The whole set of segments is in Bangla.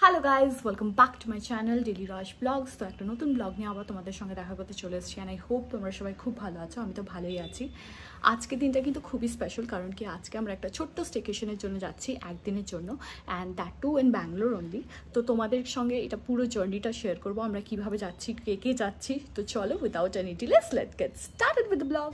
Hello guys, welcome back to my channel Daily Rush Vlogs. তো একটা নতুন ব্লগ নিয়ে আবার তোমাদের সঙ্গে দেখা করতে চলে এসেছি। অ্যান্ড আই হোপ তোমরা সবাই খুব ভালো আছো। আমি তো ভালোই আছি। আজকে দিনটা কিন্তু খুবই স্পেশাল, কারণ কি আজকে আমরা একটা ছোট্ট স্টেকেশনের জন্য যাচ্ছি একদিনের জন্য, and that too in Bangalore only. তো তোমাদের সঙ্গে এটা পুরো জার্নিটা শেয়ার করবো, আমরা কীভাবে যাচ্ছি, কে কে যাচ্ছি। তো চলো, without any delay let's get started with the blog.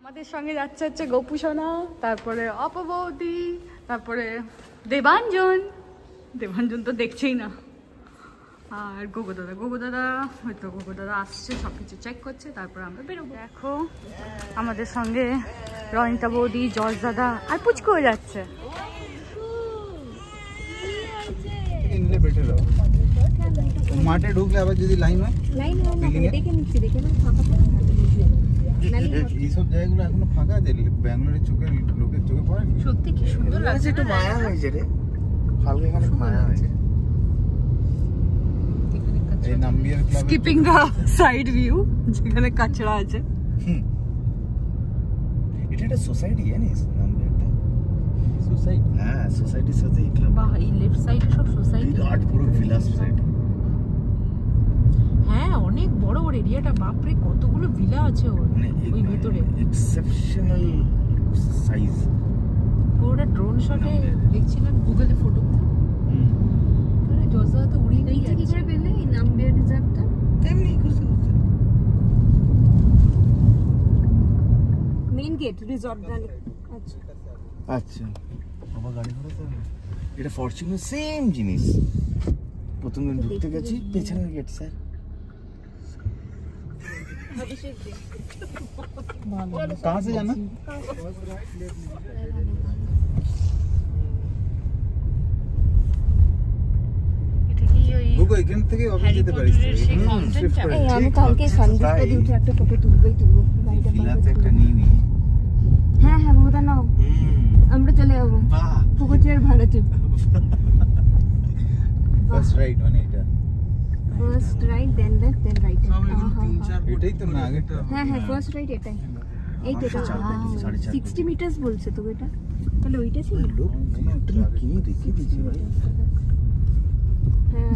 আমাদের সঙ্গে যাচ্ছে হচ্ছে গোপু সোনা, তারপরে অপবৌদি, তারপরে দেবাঞ্জন তো দেখছেই না, আর গোগো দাদা হয়তো গোগো দাদা আসছে, সব কিছু চেক করছে, তারপরে আমরা বেরোবো। দেখো আমাদের সঙ্গে রনিতা বৌদি, জজ দাদা আর পুচকু হয়ে যাচ্ছে। মাঠে ঢুকলে আবার যদি লাইন হয় দেখে নিচ্ছি, দেখে না এইসব জায়গাগুলো এখনো ফাঁকা আছে। ব্যাঙ্গালোরের চোখে লোকের চোখে পড়ে সত্যি কি সুন্দর লাগছে, একটু মায়া হয়েছে রে, হালকা এখানে মায়া হয়েছে। এই Nambiar club skipping the side view যেখানে কাঁচড়া আছে। এটা একটা সোসাইটি, জানিস নাম্বিয়ারটা? সোসাইটি, হ্যাঁ সোসাইটির সাথে এই ক্লাব। বাহ, এই লেফট সাইডে সব সোসাইটি, বিরাট পুরো ভিলা সোসাইটি। হ্যাঁ, অনেক বড় ওর এরিয়াটা, বাপরে কতগুলো ভিলা আছে ওর ওই ভিতরে, এক্সেপশনাল সাইজ। পুরোটা ড্রোন শটে দেখছিলাম গুগলে ফটো। আরে জজা তো উড়িয়ে গিয়ে কি করে পেলে এই নাম্বিয়ার রিজার্ভটা? তেমনি কিছু মেইন গেট রিসর্ট গাড়ি। আচ্ছা আচ্ছা, বাবা গাড়ি ভাড়া তো এটা ফরচুনার সেম জিনিস। প্রথম দিন ঢুকতে গেছি, পেছনের গেট স্যার। कहाँ से जाना? এখান থেকে অফিস যেতে পারিস। আমি কালকে সন্ধ্যায় উঠে একটা ফটো তুলবই তুলবো। ভিলাতে একটা নিয়ে নি। হ্যাঁ হ্যাঁ, ওটা নাও, আমরা চলে যাবো পুকুরটিয়ার ভাড়াতে। ফার্স্ট রাইট মানে এটা, first right then left then right. এটাই তো না আগেটা? হ্যাঁ হ্যাঁ, ফার্স্ট রাইট এটাই। এই তো 60 মিটারস বলছে তো এটা, তাহলে ওইটা ছিল। লোক কিনে রেখে দিয়েছে ভাই।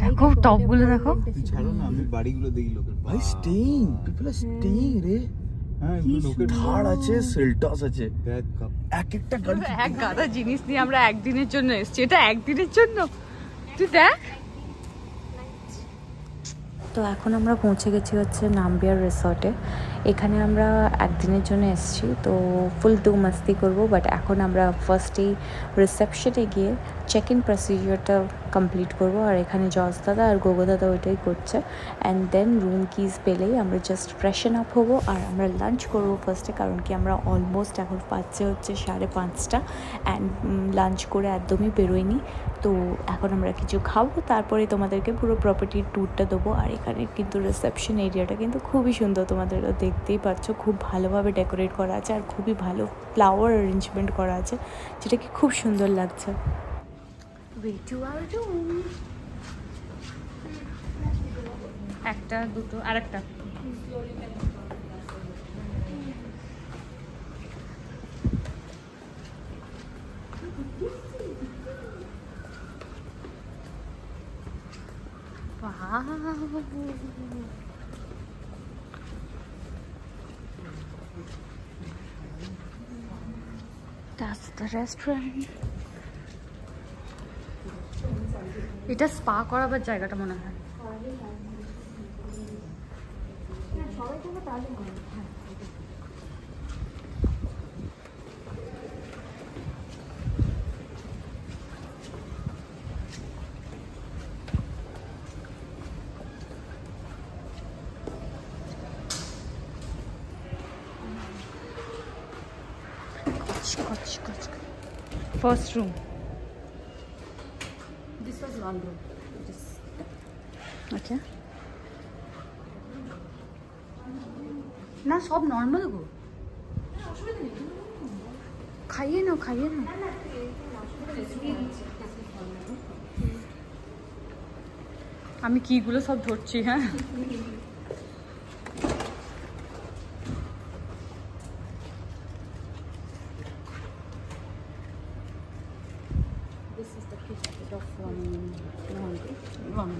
দেখো টপগুলো দেখো। ছাড়ো না, আমি বাড়িগুলো দেখি লোকের। ভাই স্টেইং, পিপল আর স্টেইং রে। হ্যাঁ, লোকের ধার আছে, সেলটস আছে, এক একটা গাড়ি। এক গাদা জিনিস নিয়ে আমরা একদিনের জন্য এসেছি, এটা একদিনের জন্য তুই দেখ। তো এখন আমরা পৌঁছে গেছি হচ্ছে নাম্বিয়ার রিসর্টে। এখানে আমরা একদিনের জন্য এসেছি, তো ফুল দু মাস্তি করবো। বাট এখন আমরা ফার্স্টেই রিসেপশনে গিয়ে চেক ইন প্রসিজিওরটা কমপ্লিট করবো, আর এখানে জজ দাদা আর গোগো দাদা ওইটাই করছে। অ্যান্ড দেন রুম কিজ পেলেই আমরা জাস্ট ফ্রেশন আপ হবো, আর আমরা লাঞ্চ করবো ফার্স্টে, কারণ কি আমরা অলমোস্ট এখন পাচ্ছে হচ্ছে 5:30, অ্যান্ড লাঞ্চ করে একদমই বেরোয়নি। তো এখন আমরা কিছু খাবো, তারপরে তোমাদেরকে পুরো প্রপার্টির ট্যুরটা দেবো। আর এখানে কিন্তু রিসেপশন এরিয়াটা কিন্তু খুবই সুন্দর, তোমাদের দেখতেই পাচ্ছ, খুব ভালোভাবে ডেকোরেট করা আছে, আর খুবই ভালো ফ্লাওয়ার অ্যারেঞ্জমেন্ট করা আছে, যেটা কি খুব সুন্দর লাগছে। একটা দুটো আর একটা That's the restaurant. এটা স্পা করাবার জায়গাটা মনে হয়। First room. This was one room. Okay. না সব নর্মাল গো, খাইয়ে নাও। আমি কিগুলো সব ধরছি। হ্যাঁ of one.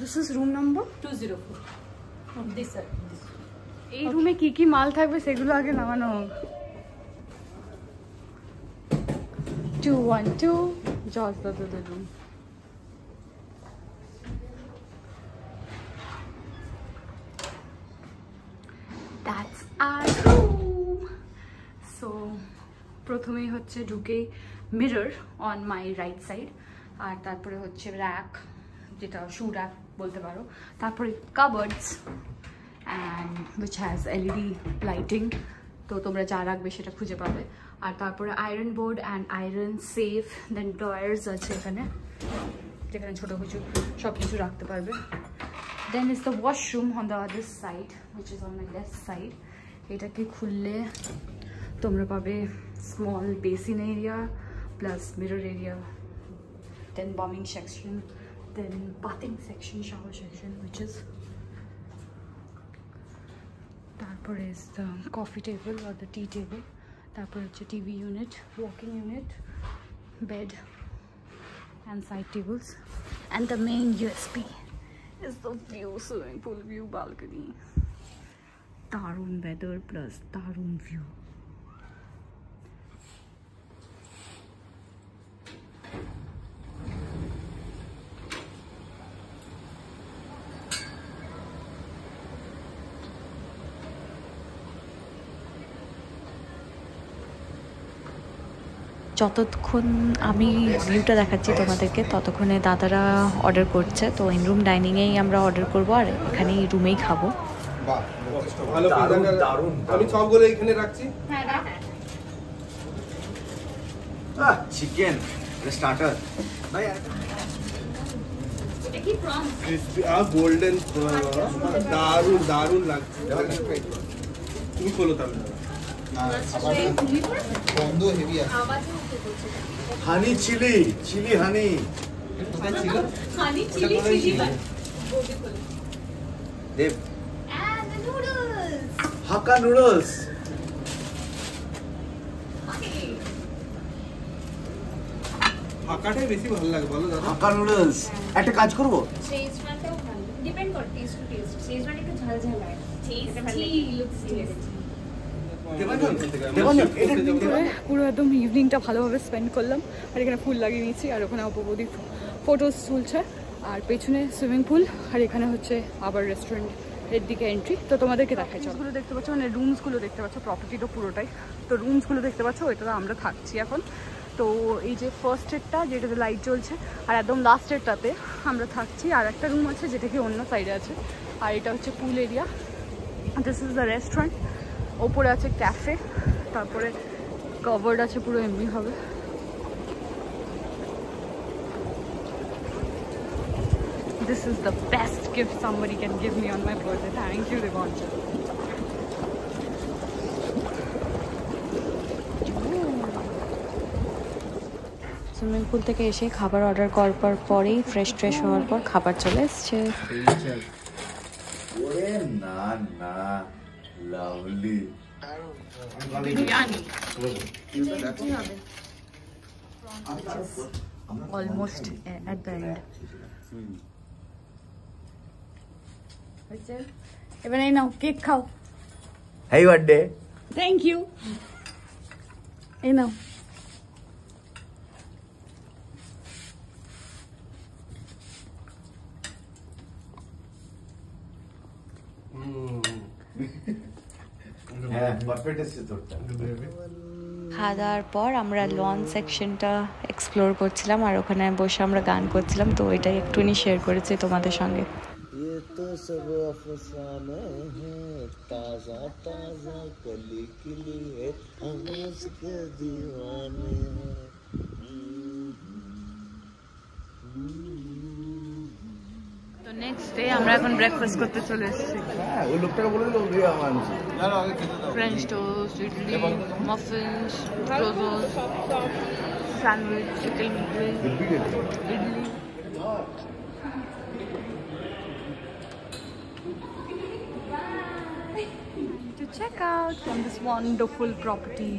This is room number 204 from this side. এই রুমে কি কি মাল থাকবে সেগুলো আগে নামানো হোক। 212 just the room. That's our room. So প্রথমেই হচ্ছে ঢুকেই mirror on my right side, আর তারপরে হচ্ছে র্যাক, যেটা শু র্যাক বলতে পারো, তারপরে cupboards and which has LED lighting, তো তোমরা যা রাখবে সেটা খুঁজে পাবে। আর তারপরে iron board and iron safe, then drawers আছে এখানে, যেখানে ছোটো কিছু সব কিছু রাখতে পারবে। Then is the washroom on the other side which is on my left side. এটাকে খুললে তোমরা পাবে small basin area plus mirror area, then bombing section, then bathing section, shower section, which is তারপরে is the coffee table or the tea table, তারপরে হচ্ছে TV unit, walking unit, bed and side tables, and the main USP is the view, swimming pool view, balcony, দারুণ weather plus দারুণ view. যতক্ষণ আমি ভিউটা দেখাচ্ছি তোমাদেরকে ততক্ষণে দাদারা অর্ডার করছে, তো ইন রুম ডাইনিংয়েই আমরা অর্ডার করবো আর এখানেই রুমেই খাবো। আমি সবগুলো এখানে রাখছি। চিকেন স্টার্টার ভাই, এটা কি প্রনস? ক্রিসপি আর গোল্ডেন, দারুন দারুন লাগছে। তুমি খোলো তাহলে। বন্ধ হেভি আছে। Honey chilli, chilli honey, honey chilli chilli দেব and the noodles. Hakka noodles. হাক্কাটাই বেশি ভালো লাগে বলো দাদা। Hakka noodles. একটা কাজ করব, শেজওয়ানটাও ভালো, ডিপেন্ড করে টেস্ট টু টেস্ট। শেজওয়ান একটু ঝাল ঝাল লাগে, টেস্টি লুকস টেস্টি। পুরো একদম ইভিনিংটা ভালোভাবে স্পেন্ড করলাম, আর এখানে ফুল লাগিয়ে নিয়েছি, আর ওখানে অপবদি ফটোস তুলছে, আর পেছনে সুইমিং পুল, আর এখানে হচ্ছে আবার রেস্টুরেন্টের দিকে এন্ট্রি। তো তোমাদেরকে দেখাই, গুলো দেখতে পাচ্ছ, মানে রুমসগুলো দেখতে পাচ্ছ, প্রপার্টিটা পুরোটাই। তো রুমসগুলো দেখতে পাচ্ছ, ওইটাতে আমরা থাকছি এখন। তো এই যে ফার্স্ট এডটা যেটাতে লাইট জ্বলছে, আর একদম লাস্ট এডটাতে আমরা থাকছি। আর একটা রুম আছে যেটা কি অন্য সাইডে আছে, আর এটা হচ্ছে পুল area. This is the restaurant, ওপরে আছে ক্যাফে, তারপরে কভার্ড আছে পুরো এমনি হবে। This is the best gift somebody can give me on my birthday. Thank you, Devancha. Swimming pool থেকে এসে খাবার অর্ডার করার পরেই ফ্রেশ হওয়ার পর খাবার চলে এসছে। ওরে না না, lovely biryani almost at the end. এবার এই নাও কেক খাও। Happy birthday. Thank you. এই নাও। হ্যাঁ পারফেক্ট আছে তোরটা। খাওয়া দাওয়ার পর আমরা লন সেকশনটা এক্সপ্লোর করছিলাম, আর ওখানে বসে আমরা গান করছিলাম, তো এটাই একটুখানি শেয়ার করেছি তোমাদের সঙ্গে। ये तो सब अफसाने हैं, ताजा ताजा कली खिली है, हम उसके दीवाने हैं। তো নেক্সট আমরা এখন ব্রেকফাস্ট করতে চলে এসেছি। হ্যাঁ ওই লোকটাকে বলে দিল ওই আমার French toast, idli, muffins, croissants, sandwich, chicken idli. To check out from this wonderful property.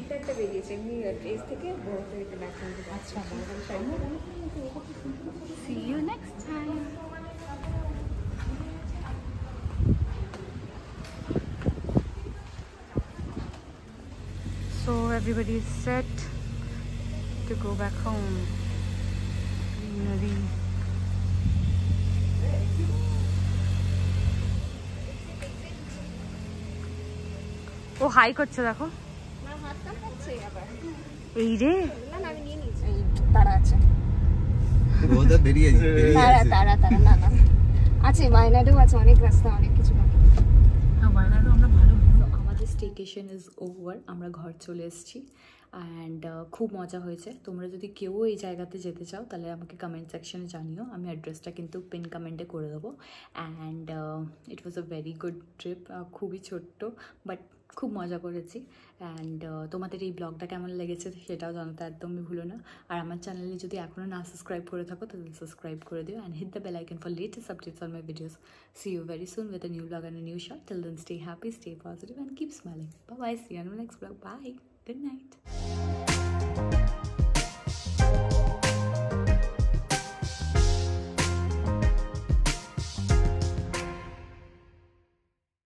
See you next time. So everybody is set to go back home. Greenery. O high করছে দেখো। এই রে তারা আছে তারা না না আছে, ওয়াইনাডেও আছে, অনেক রাস্তা অনেক কিছু বাকি। ওয়াইনাডও আমরা ভালো। আমাদের স্টেকেশন ইজ ওভার, আমরা ঘর চলে এসেছি অ্যান্ড খুব মজা হয়েছে। তোমরা যদি কেউ এই জায়গাতে যেতে চাও তাহলে আমাকে কমেন্ট সেকশনে জানিও, আমি অ্যাড্রেসটা কিন্তু পিন কমেন্টে করে দেবো। And it was a very good trip, খুবই ছোট্ট বাট খুব মজা করেছি। অ্যান্ড তোমাদের এই ব্লগটা কেমন লেগেছে সেটাও জানাতে একদমই ভুলো না। আর আমার চ্যানেলে যদি এখনও না সাবস্ক্রাইব করে থাকো তাহলে সাবস্ক্রাইব করে দিও and hit the bell icon for latest updates on my videos. See you very soon with a new vlog and a new shot. Till then, stay happy, stay positive and keep smiling. Bye bye. See you on the next vlog. Bye. Good night.